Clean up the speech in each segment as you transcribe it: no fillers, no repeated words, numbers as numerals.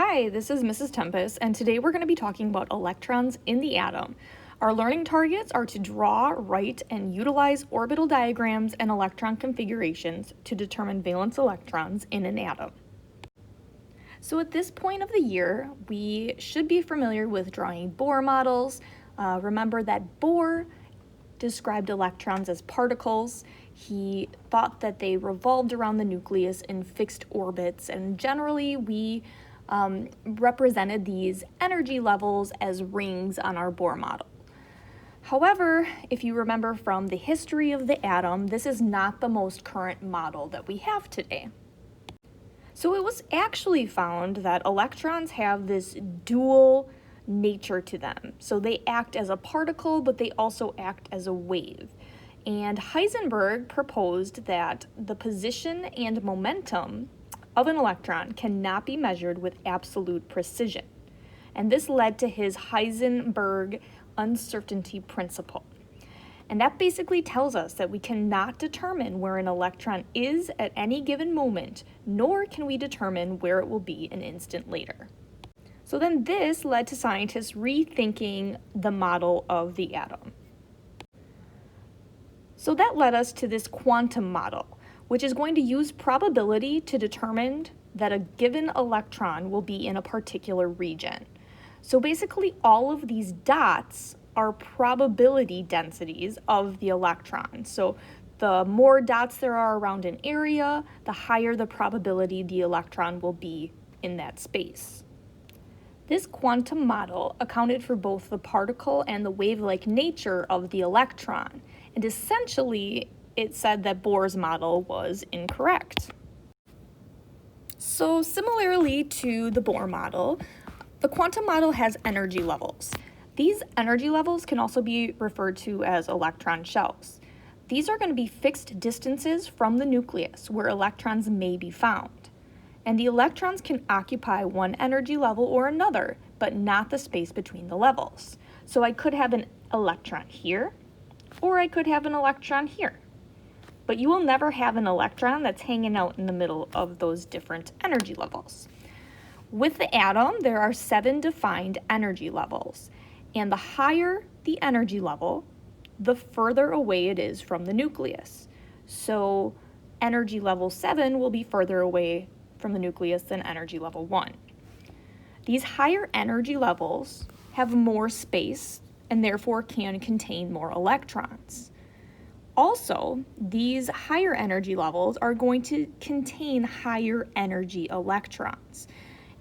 Hi, this is Mrs. Tempest, and today we're going to be talking about electrons in the atom. Our learning targets are to draw, write, and utilize orbital diagrams and electron configurations to determine valence electrons in an atom. So at this point of the year, we should be familiar with drawing Bohr models. Remember that Bohr described electrons as particles. He thought that they revolved around the nucleus in fixed orbits, and generally we represented these energy levels as rings on our Bohr model. However, if you remember from the history of the atom, this is not the most current model that we have today. So it was actually found that electrons have this dual nature to them. So they act as a particle, but they also act as a wave. And Heisenberg proposed that the position and momentum of an electron cannot be measured with absolute precision. And this led to his Heisenberg uncertainty principle. And that basically tells us that we cannot determine where an electron is at any given moment, nor can we determine where it will be an instant later. So then this led to scientists rethinking the model of the atom. So that led us to this quantum model, which is going to use probability to determine that a given electron will be in a particular region. So basically all of these dots are probability densities of the electron. So the more dots there are around an area, the higher the probability the electron will be in that space. This quantum model accounted for both the particle and the wave-like nature of the electron, and essentially it said that Bohr's model was incorrect. So similarly to the Bohr model, the quantum model has energy levels. These energy levels can also be referred to as electron shells. These are going to be fixed distances from the nucleus where electrons may be found. And the electrons can occupy one energy level or another, but not the space between the levels. So I could have an electron here, or I could have an electron here. But you will never have an electron that's hanging out in the middle of those different energy levels. With the atom, there are 7 defined energy levels, and the higher the energy level, the further away it is from the nucleus. So energy level 7 will be further away from the nucleus than energy level 1. These higher energy levels have more space and therefore can contain more electrons. Also, these higher energy levels are going to contain higher energy electrons.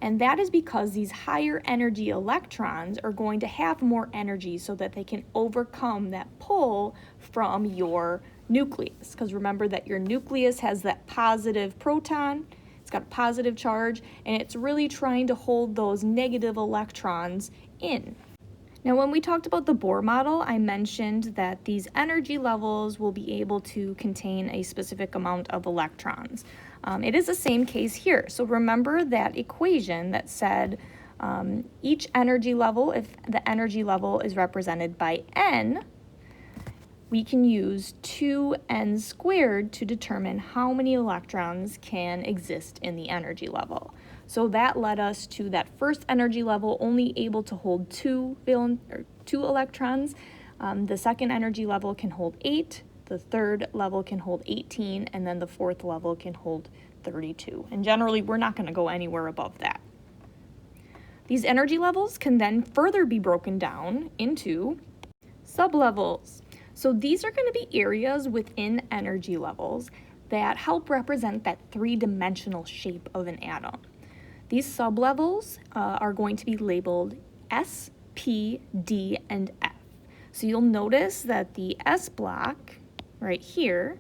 And that is because these higher energy electrons are going to have more energy so that they can overcome that pull from your nucleus. Because remember that your nucleus has that positive proton, it's got a positive charge, and it's really trying to hold those negative electrons in. Now, when we talked about the Bohr model, I mentioned that these energy levels will be able to contain a specific amount of electrons. It is the same case here. So remember that equation that said each energy level, if the energy level is represented by n, we can use 2n squared to determine how many electrons can exist in the energy level. So that led us to that first energy level only able to hold 2 electrons. The second energy level can hold 8, the third level can hold 18, and then the fourth level can hold 32. And generally, we're not going to go anywhere above that. These energy levels can then further be broken down into sublevels. So these are going to be areas within energy levels that help represent that three-dimensional shape of an atom. These sublevels are going to be labeled S, P, D, and F. So you'll notice that the S block right here,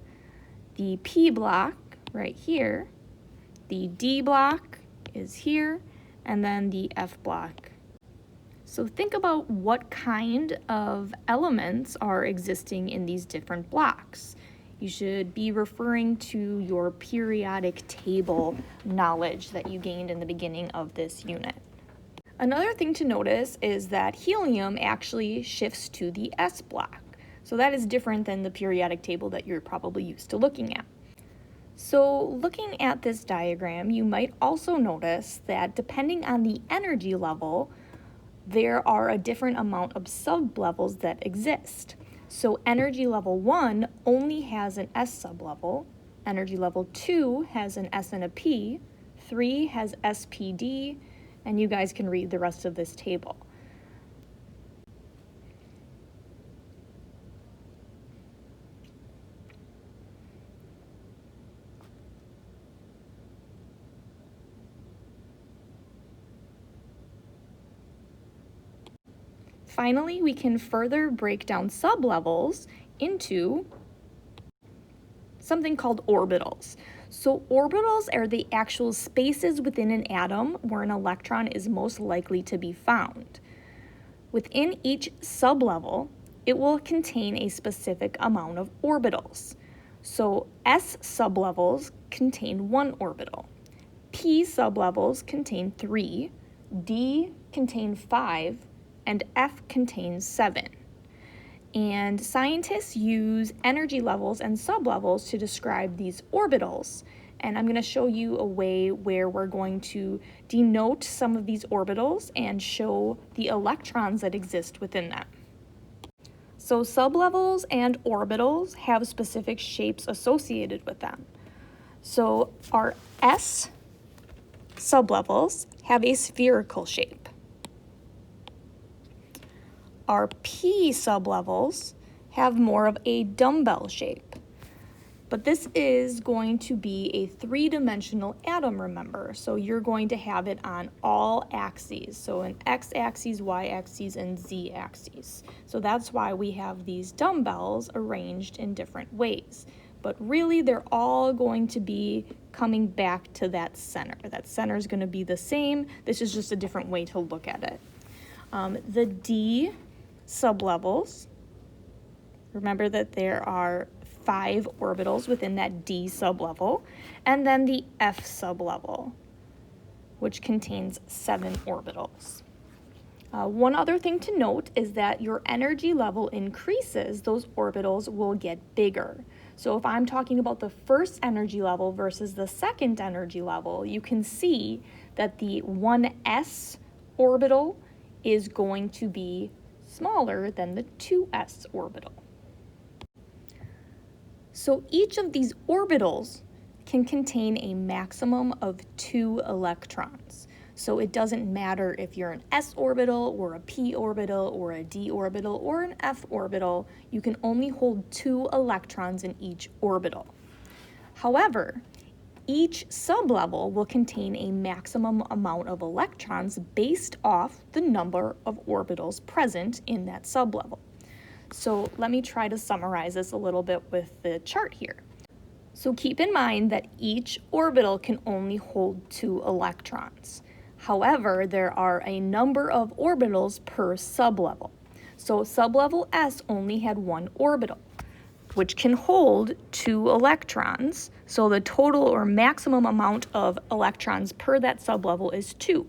the P block right here, the D block is here, and then the F block. So think about what kind of elements are existing in these different blocks. You should be referring to your periodic table knowledge that you gained in the beginning of this unit. Another thing to notice is that helium actually shifts to the S block. So that is different than the periodic table that you're probably used to looking at. So looking at this diagram, you might also notice that depending on the energy level, there are a different amount of sublevels that exist. So energy level 1 only has an S sublevel, energy level 2 has an S and a P, 3 has SPD, and you guys can read the rest of this table. Finally, we can further break down sublevels into something called orbitals. So orbitals are the actual spaces within an atom where an electron is most likely to be found. Within each sublevel, it will contain a specific amount of orbitals. So S sublevels contain 1 orbital, P sublevels contain 3, D contain 5, and F contains 7. And scientists use energy levels and sublevels to describe these orbitals. And I'm going to show you a way where we're going to denote some of these orbitals and show the electrons that exist within them. So sublevels and orbitals have specific shapes associated with them. So our S sublevels have a spherical shape. Our P sublevels have more of a dumbbell shape. But this is going to be a 3-dimensional atom, remember. So you're going to have it on all axes. So an x-axis, y-axis, and z-axis. So that's why we have these dumbbells arranged in different ways. But really, they're all going to be coming back to that center. That center is going to be the same. This is just a different way to look at it. The D sublevels, remember that there are 5 orbitals within that D sublevel, and then the F sublevel, which contains 7 orbitals. One other thing to note is that your energy level increases, those orbitals will get bigger. So if I'm talking about the first energy level versus the second energy level, you can see that the 1s orbital is going to be smaller than the 2s orbital. So each of these orbitals can contain a maximum of 2 electrons. So it doesn't matter if you're an s orbital or a p orbital or a d orbital or an f orbital, you can only hold 2 electrons in each orbital. However, each sublevel will contain a maximum amount of electrons based off the number of orbitals present in that sublevel. So let me try to summarize this a little bit with the chart here. So keep in mind that each orbital can only hold 2 electrons. However, there are a number of orbitals per sublevel. So sublevel S only had 1 orbital, which can hold 2 electrons. So the total or maximum amount of electrons per that sublevel is 2.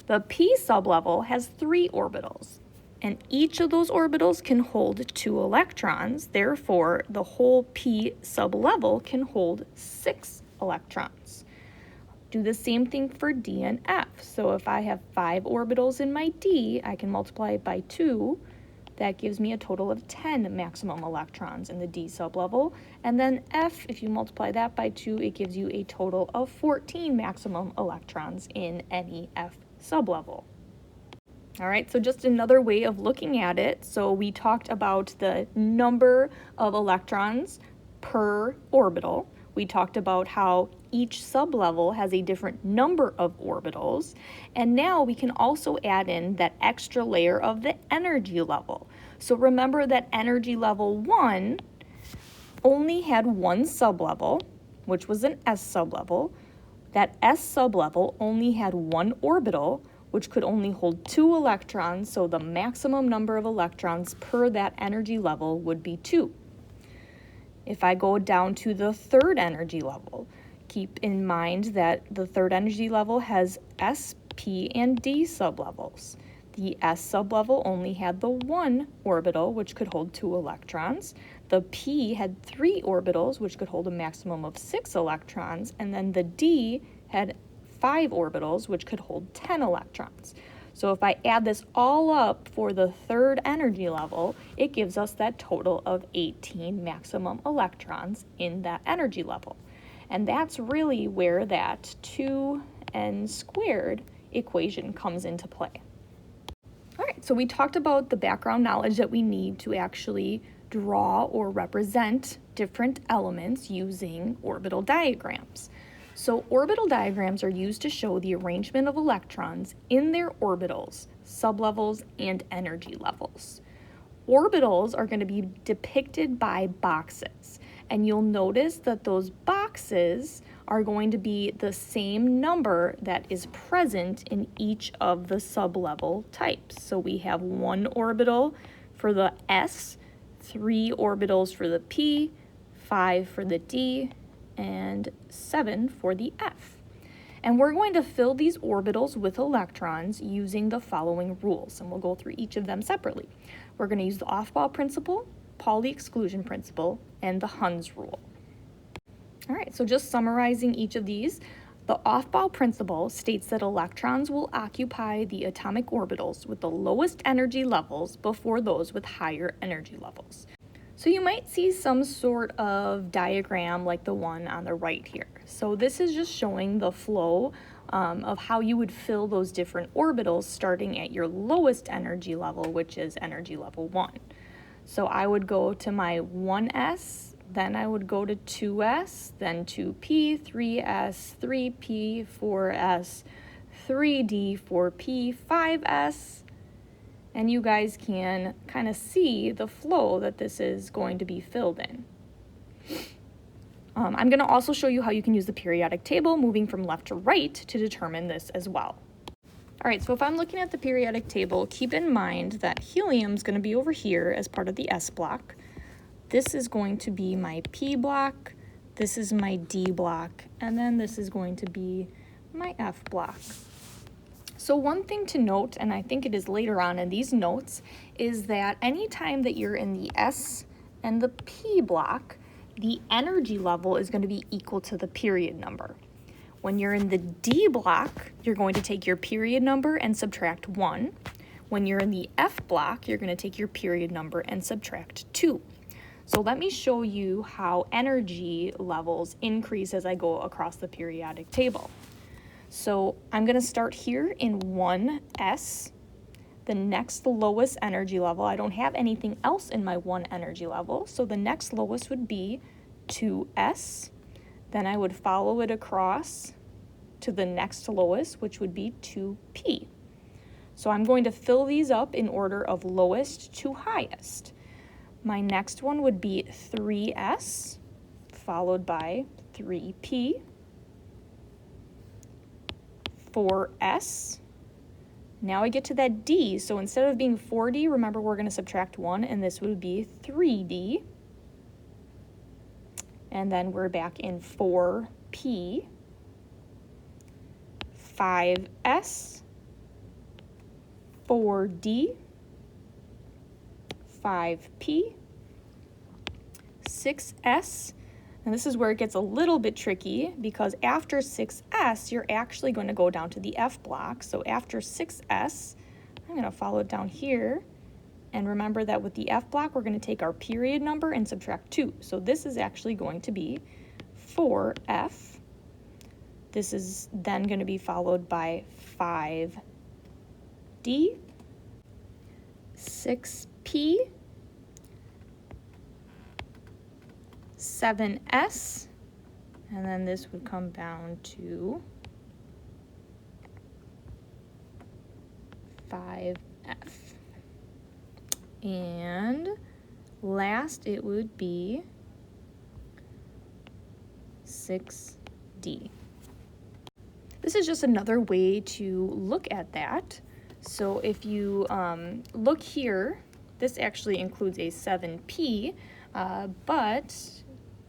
The P sublevel has 3 orbitals, and each of those orbitals can hold 2 electrons. Therefore, the whole P sublevel can hold 6 electrons. Do the same thing for D and F. So if I have 5 orbitals in my D, I can multiply it by 2. That gives me a total of 10 maximum electrons in the D sublevel. And then F, if you multiply that by 2, it gives you a total of 14 maximum electrons in any F sublevel. All right, so just another way of looking at it. So we talked about the number of electrons per orbital. We talked about how each sublevel has a different number of orbitals. And now we can also add in that extra layer of the energy level. So remember that energy level 1 only had 1 sublevel, which was an S sublevel. That S sublevel only had 1 orbital, which could only hold 2 electrons, so the maximum number of electrons per that energy level would be 2. If I go down to the third energy level, keep in mind that the third energy level has S, P, and D sublevels. The S sublevel only had the 1 orbital, which could hold 2 electrons. The P had 3 orbitals, which could hold a maximum of 6 electrons, and then the D had 5 orbitals, which could hold 10 electrons. So if I add this all up for the third energy level, it gives us that total of 18 maximum electrons in that energy level. And that's really where that 2n squared equation comes into play. All right, so we talked about the background knowledge that we need to actually draw or represent different elements using orbital diagrams. So orbital diagrams are used to show the arrangement of electrons in their orbitals, sublevels, and energy levels. Orbitals are going to be depicted by boxes, and you'll notice that those boxes are going to be the same number that is present in each of the sublevel types. So we have 1 orbital for the S, 3 orbitals for the P, 5 for the D, and 7 for the F. And we're going to fill these orbitals with electrons using the following rules, and we'll go through each of them separately. We're going to use the Aufbau principle, Pauli exclusion principle, and the Hund's rule. All right, so just summarizing each of these, the Aufbau principle states that electrons will occupy the atomic orbitals with the lowest energy levels before those with higher energy levels. So you might see some sort of diagram like the one on the right here. So this is just showing the flow of how you would fill those different orbitals starting at your lowest energy level, which is energy level 1. So I would go to my 1s, then I would go to 2s, then 2p, 3s, 3p, 4s, 3d, 4p, 5s, and you guys can kind of see the flow that this is going to be filled in. I'm going to also show you how you can use the periodic table moving from left to right to determine this as well. All right, so if I'm looking at the periodic table, keep in mind that helium is going to be over here as part of the S block. This is going to be my P block, this is my D block, and then this is going to be my F block. So one thing to note, and I think it is later on in these notes, is that anytime that you're in the S and the P block, the energy level is going to be equal to the period number. When you're in the D block, you're going to take your period number and subtract 1. When you're in the F block, you're going to take your period number and subtract 2. So let me show you how energy levels increase as I go across the periodic table. So I'm going to start here in 1s, the next lowest energy level. I don't have anything else in my 1 energy level, so the next lowest would be 2s. Then I would follow it across to the next lowest, which would be 2p. So I'm going to fill these up in order of lowest to highest. My next one would be 3s, followed by 3p, 4s. Now I get to that D, so instead of being 4D, remember we're going to subtract 1, and this would be 3D. And then we're back in 4P, 5S, 4D, 5P, 6S, and this is where it gets a little bit tricky because after 6s, you're actually going to go down to the F block. So after 6s, I'm going to follow it down here. And remember that with the F block, we're going to take our period number and subtract 2. So this is actually going to be 4F. This is then going to be followed by 5D, 6P, 7s, and then this would come down to 5F. And last it would be 6D. This is just another way to look at that. So if you look here, this actually includes a 7P, but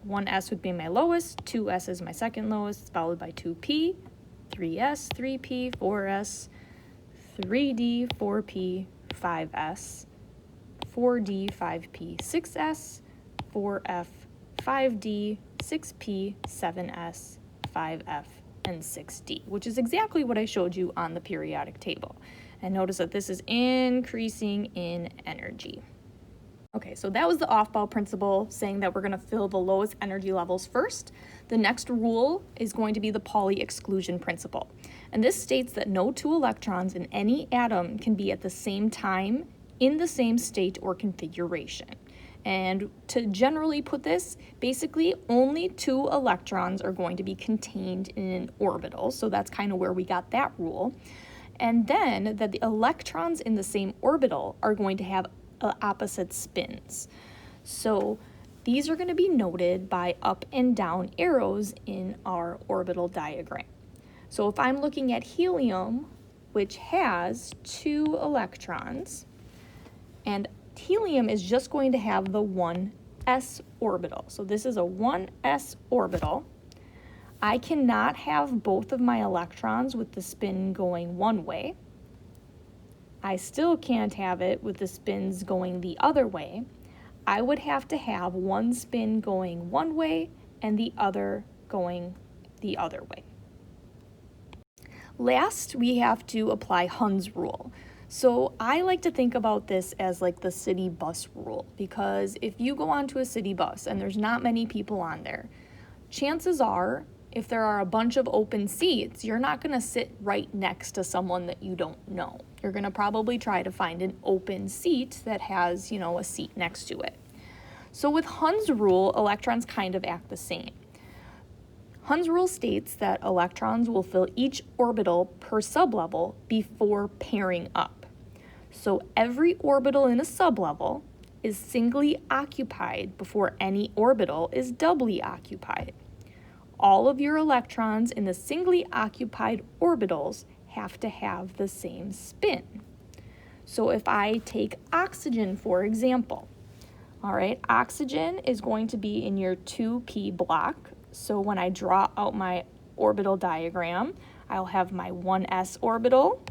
1s would be my lowest, 2s is my second lowest, followed by 2p, 3s, 3p, 4s, 3d, 4p, 5s, 4d, 5p, 6s, 4F, 5D, 6P, 7S, 5F, and 6D, which is exactly what I showed you on the periodic table. And notice that this is increasing in energy. Okay, so that was the off-ball principle, saying that we're going to fill the lowest energy levels first. The next rule is going to be the Pauli exclusion principle. And this states that no two electrons in any atom can be at the same time in the same state or configuration. And to generally put this, basically only two electrons are going to be contained in an orbital. So that's kind of where we got that rule. And then that the electrons in the same orbital are going to have opposite spins. So these are going to be noted by up and down arrows in our orbital diagram. So if I'm looking at helium, which has 2 electrons, and helium is just going to have the 1s orbital. So this is a 1s orbital. I cannot have both of my electrons with the spin going one way. I still can't have it with the spins going the other way. I would have to have one spin going one way and the other going the other way. Last, we have to apply Hund's rule. So I like to think about this as like the city bus rule, because if you go onto a city bus and there's not many people on there, chances are, if there are a bunch of open seats, you're not going to sit right next to someone that you don't know. You're going to probably try to find an open seat that has, a seat next to it. So with Hund's rule, electrons kind of act the same. Hund's rule states that electrons will fill each orbital per sublevel before pairing up. So every orbital in a sublevel is singly occupied before any orbital is doubly occupied. All of your electrons in the singly occupied orbitals have to have the same spin. So if I take oxygen, for example, all right, oxygen is going to be in your 2p block. So when I draw out my orbital diagram, I'll have my 1s orbital,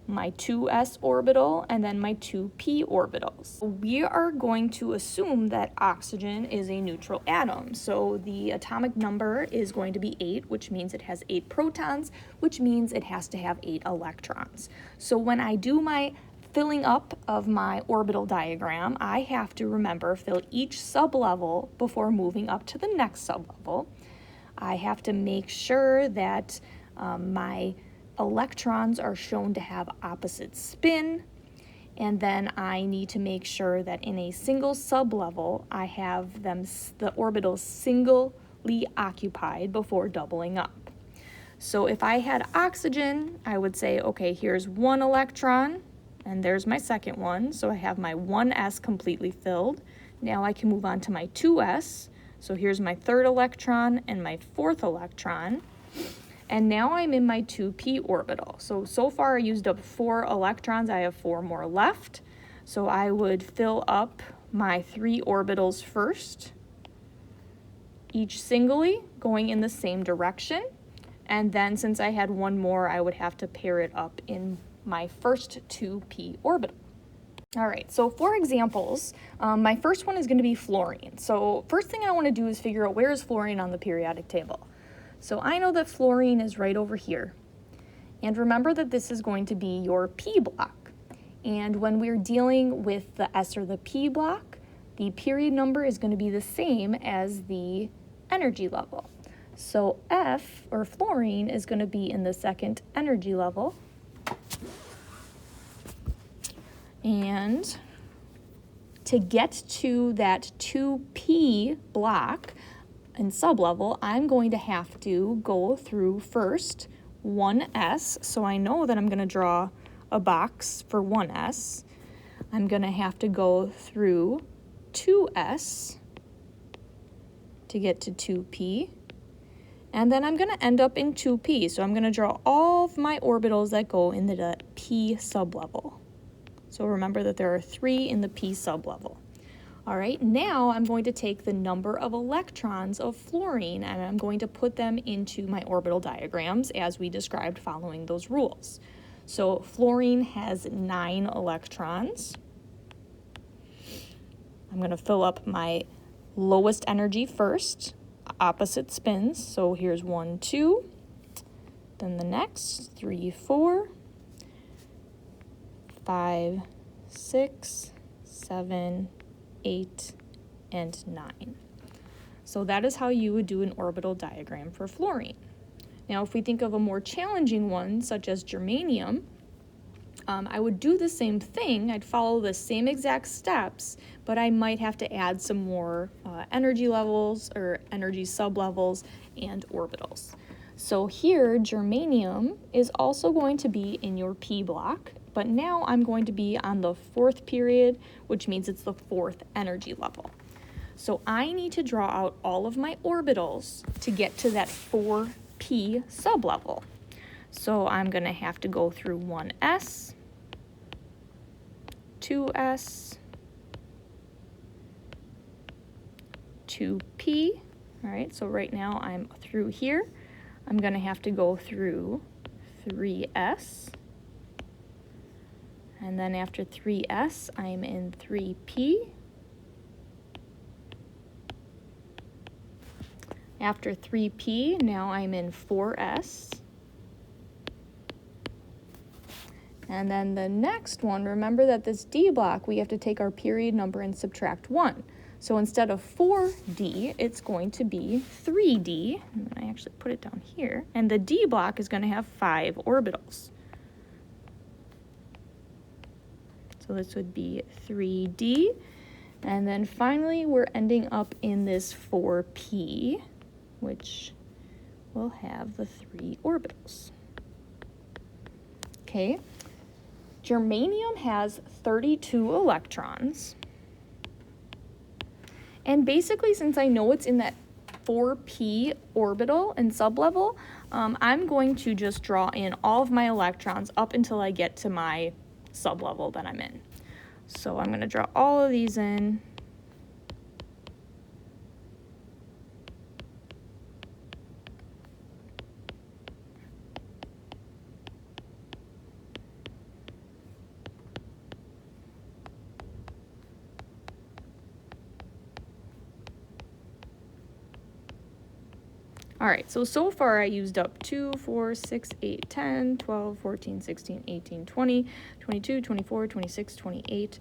my 2s orbital, and then my 2p orbitals. We are going to assume that oxygen is a neutral atom. So the atomic number is going to be 8, which means it has 8 protons, which means it has to have 8 electrons. So when I do my filling up of my orbital diagram, I have to remember fill each sublevel before moving up to the next sublevel. I have to make sure that my electrons are shown to have opposite spin, and then I need to make sure that in a single sublevel I have the orbitals singly occupied before doubling up. So if I had oxygen, I would say, okay, here's 1 electron, and there's my second one, so I have my 1s completely filled. Now I can move on to my 2s, so here's my 3rd electron and my 4th electron. And now I'm in my 2p orbital. So far I used up 4 electrons. I have 4 more left. So I would fill up my 3 orbitals first, each singly going in the same direction. And then since I had 1 more, I would have to pair it up in my first 2p orbital. All right, so for examples, my first one is going to be fluorine. So first thing I want to do is figure out where is fluorine on the periodic table. So I know that fluorine is right over here. And remember that this is going to be your P block. And when we're dealing with the S or the P block, the period number is going to be the same as the energy level. So F, or fluorine, is going to be in the 2nd energy level. And to get to that 2p block and sublevel, I'm going to have to go through first 1s. So I know that I'm going to draw a box for 1s. I'm going to have to go through 2s to get to 2p. And then I'm going to end up in 2p. So I'm going to draw all of my orbitals that go in the p sublevel. So remember that there are 3 in the p sublevel. All right, now I'm going to take the number of electrons of fluorine and I'm going to put them into my orbital diagrams as we described following those rules. So fluorine has 9 electrons. I'm going to fill up my lowest energy first, opposite spins. So here's 1, 2, then the next 3, 4, 5, 6, 7, 8, and 9. So that is how you would do an orbital diagram for fluorine. Now, if we think of a more challenging one, such as germanium, I would do the same thing. I'd follow the same exact steps, but I might have to add some more energy levels or energy sublevels and orbitals. So here, germanium is also going to be in your P block, but now I'm going to be on the 4th period, which means it's the 4th energy level. So I need to draw out all of my orbitals to get to that 4p sublevel. So I'm going to have to go through 1s, 2s, 2p. All right, so right now I'm through here. I'm going to have to go through 3s. And then after 3s, I'm in 3p. After 3p, now I'm in 4s. And then the next one, remember that this D block, we have to take our period number and subtract 1. So instead of 4D, it's going to be 3D. And I actually put it down here. And the D block is going to have 5 orbitals. So this would be 3D. And then finally, we're ending up in this 4P, which will have the 3 orbitals. Okay. Germanium has 32 electrons. And basically, since I know it's in that 4p orbital and sublevel, I'm going to just draw in all of my electrons up until I get to my sublevel that I'm in. So I'm going to draw all of these in. All right, so far I used up 2, 4, 6, 8, 10, 12, 14, 16, 18, 20, 22, 24, 26, 28,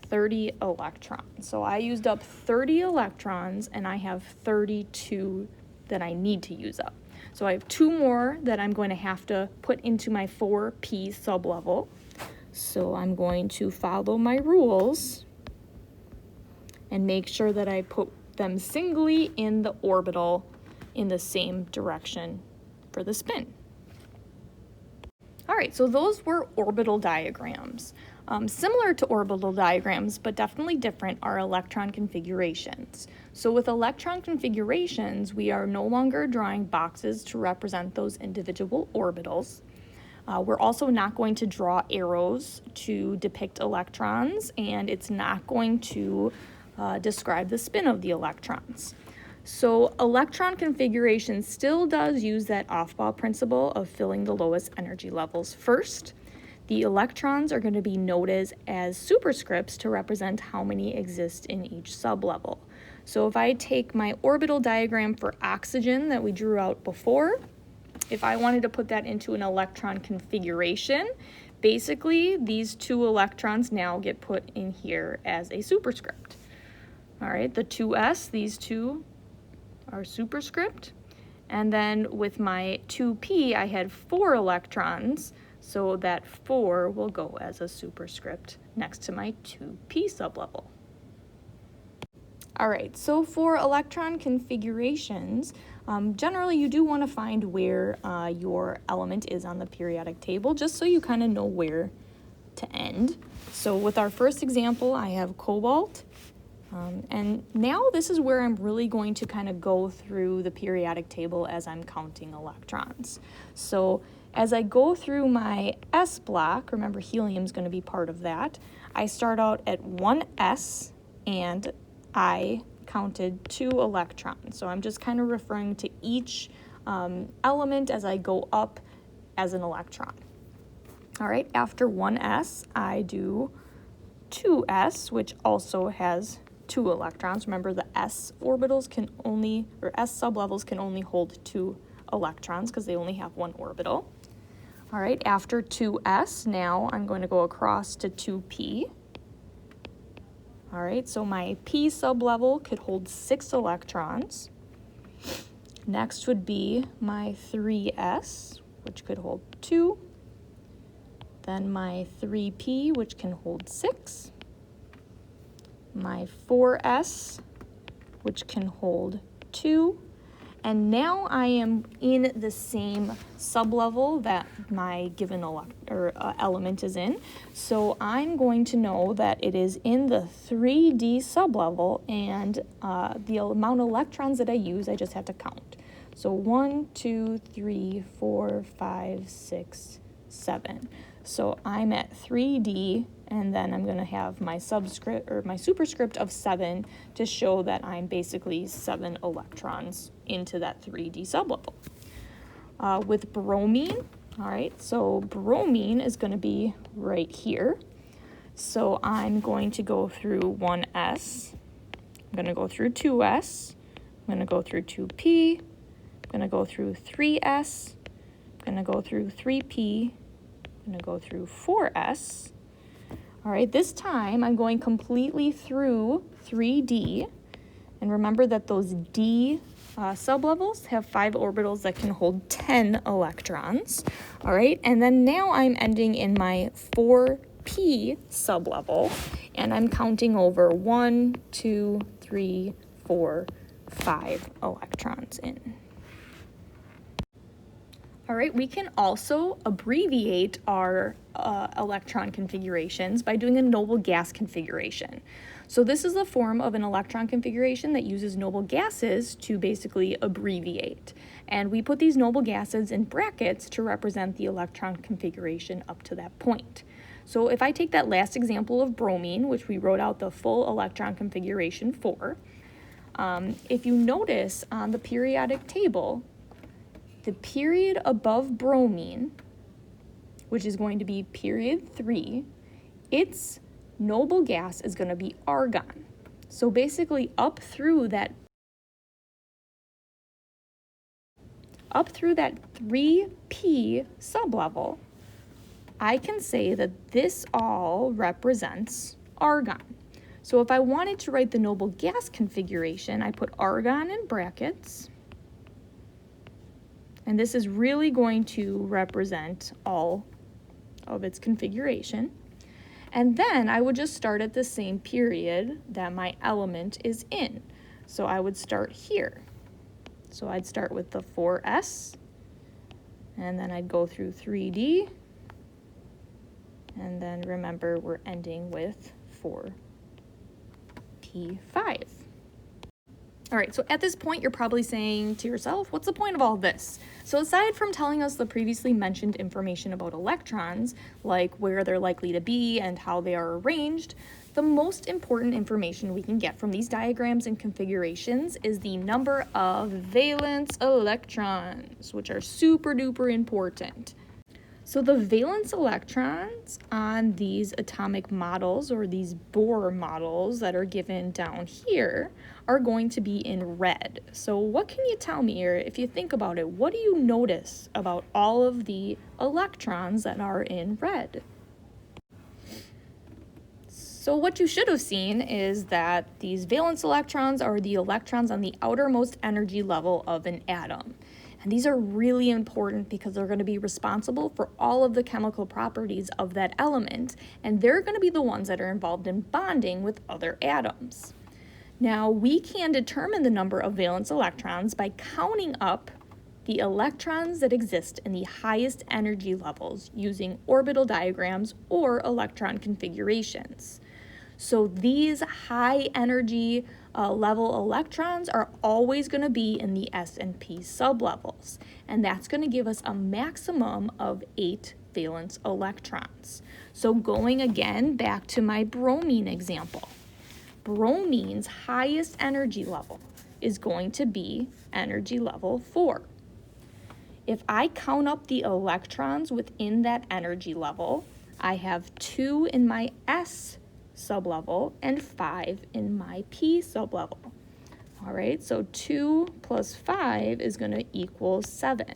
30 electrons. So I used up 30 electrons and I have 32 that I need to use up. So I have 2 more that I'm going to have to put into my 4p sublevel. So I'm going to follow my rules and make sure that I put them singly in the orbital in the same direction for the spin. All right, so those were orbital diagrams. Similar to orbital diagrams, but definitely different, are electron configurations. So with electron configurations, we are no longer drawing boxes to represent those individual orbitals. We're also not going to draw arrows to depict electrons, and it's not going to describe the spin of the electrons. So electron configuration still does use that off-ball principle of filling the lowest energy levels first. The electrons are going to be noted as superscripts to represent how many exist in each sublevel. So if I take my orbital diagram for oxygen that we drew out before, if I wanted to put that into an electron configuration, basically these 2 electrons now get put in here as a superscript. All right, the 2s, these 2 are superscript. And then with my 2p, I had 4 electrons, so that 4 will go as a superscript next to my 2p sublevel. All right, so for electron configurations, generally you do want to find where your element is on the periodic table, just so you kind of know where to end. So with our first example, I have cobalt. And now this is where I'm really going to kind of go through the periodic table as I'm counting electrons. So as I go through my S block, remember helium is going to be part of that, I start out at 1s and I counted 2 electrons. So I'm just kind of referring to each element as I go up as an electron. All right, after 1s, I do 2s, which also has 2 electrons. Remember, the s orbitals can only, or s sublevels can only hold 2 electrons because they only have 1 orbital. All right, after 2s, now I'm going to go across to 2p. All right, so my p sublevel could hold 6 electrons. Next would be my 3s, which could hold 2. Then my 3p, which can hold 6. My 4s, which can hold 2. And now I am in the same sublevel that my given element is in. So I'm going to know that it is in the 3D sublevel, and the amount of electrons that I use, I just have to count. So 1, 2, 3, 4, 5, 6, 7. So I'm at 3D, and then I'm going to have my subscript or my superscript of 7 to show that I'm basically 7 electrons into that 3D sublevel. With bromine, all right, so bromine is going to be right here. So I'm going to go through 1s, I'm going to go through 2s, I'm going to go through 2p, I'm going to go through 3s, I'm going to go through 3p, I'm going to go through 4s. All right, this time I'm going completely through 3D. And remember that those D sublevels have 5 orbitals that can hold 10 electrons. All right, and then now I'm ending in my 4P sublevel, and I'm counting over 1, 2, 3, 4, 5 electrons in. All right, we can also abbreviate our electron configurations by doing a noble gas configuration. So this is a form of an electron configuration that uses noble gases to basically abbreviate. And we put these noble gases in brackets to represent the electron configuration up to that point. So if I take that last example of bromine, which we wrote out the full electron configuration for, if you notice on the periodic table, the period above bromine, which is going to be period 3, its noble gas is going to be argon. So basically up through that 3p sublevel, I can say that this all represents argon. So if I wanted to write the noble gas configuration, I put argon in brackets. And this is really going to represent all of its configuration. And then I would just start at the same period that my element is in. So I would start here. So I'd start with the 4s, and then I'd go through 3D, and then remember we're ending with 4p5. All right, so at this point, you're probably saying to yourself, what's the point of all this? So aside from telling us the previously mentioned information about electrons, like where they're likely to be and how they are arranged, the most important information we can get from these diagrams and configurations is the number of valence electrons, which are super duper important. So the valence electrons on these atomic models, or these Bohr models that are given down here, are going to be in red. So what can you tell me, or if you think about it, what do you notice about all of the electrons that are in red? So what you should have seen is that these valence electrons are the electrons on the outermost energy level of an atom. And these are really important because they're going to be responsible for all of the chemical properties of that element, and they're going to be the ones that are involved in bonding with other atoms. Now, we can determine the number of valence electrons by counting up the electrons that exist in the highest energy levels using orbital diagrams or electron configurations. So these high energy level electrons are always going to be in the S and P sublevels, and that's going to give us a maximum of 8 valence electrons. So going again back to my bromine example, bromine's highest energy level is going to be energy level 4. If I count up the electrons within that energy level, I have 2 in my S sublevel and 5 in my p sublevel. All right, so 2 plus 5 is going to equal 7.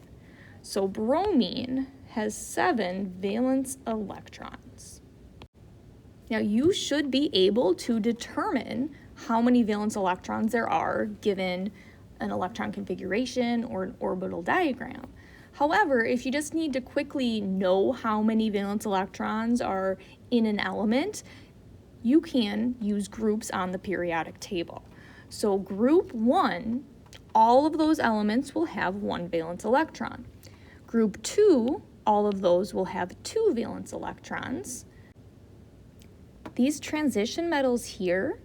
So bromine has 7 valence electrons. Now you should be able to determine how many valence electrons there are given an electron configuration or an orbital diagram. However, if you just need to quickly know how many valence electrons are in an element, you can use groups on the periodic table. So group 1, all of those elements will have 1 valence electron. Group 2, all of those will have 2 valence electrons. These transition metals here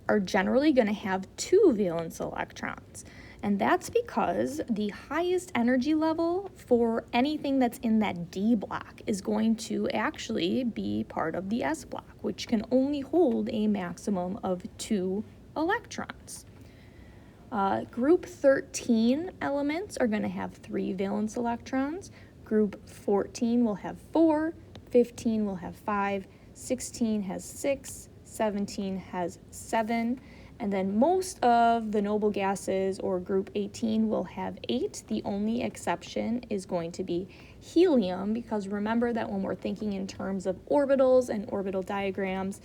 are generally going to have 2 valence electrons. And that's because the highest energy level for anything that's in that D block is going to actually be part of the S block, which can only hold a maximum of 2 electrons. Group 13 elements are going to have 3 valence electrons. Group 14 will have 4, 15 will have 5, 16 has 6, 17 has 7, and then most of the noble gases or group 18 will have 8. The only exception is going to be helium, because remember that when we're thinking in terms of orbitals and orbital diagrams,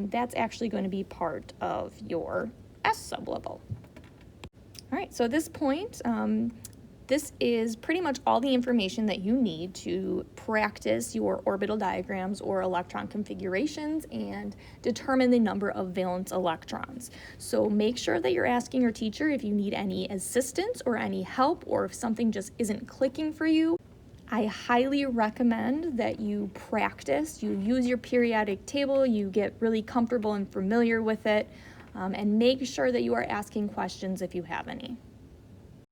that's actually going to be part of your S sublevel. All right, so at this point, this is pretty much all the information that you need to practice your orbital diagrams or electron configurations and determine the number of valence electrons. So make sure that you're asking your teacher if you need any assistance or any help, or if something just isn't clicking for you. I highly recommend that you practice, you use your periodic table, you get really comfortable and familiar with it, and make sure that you are asking questions if you have any.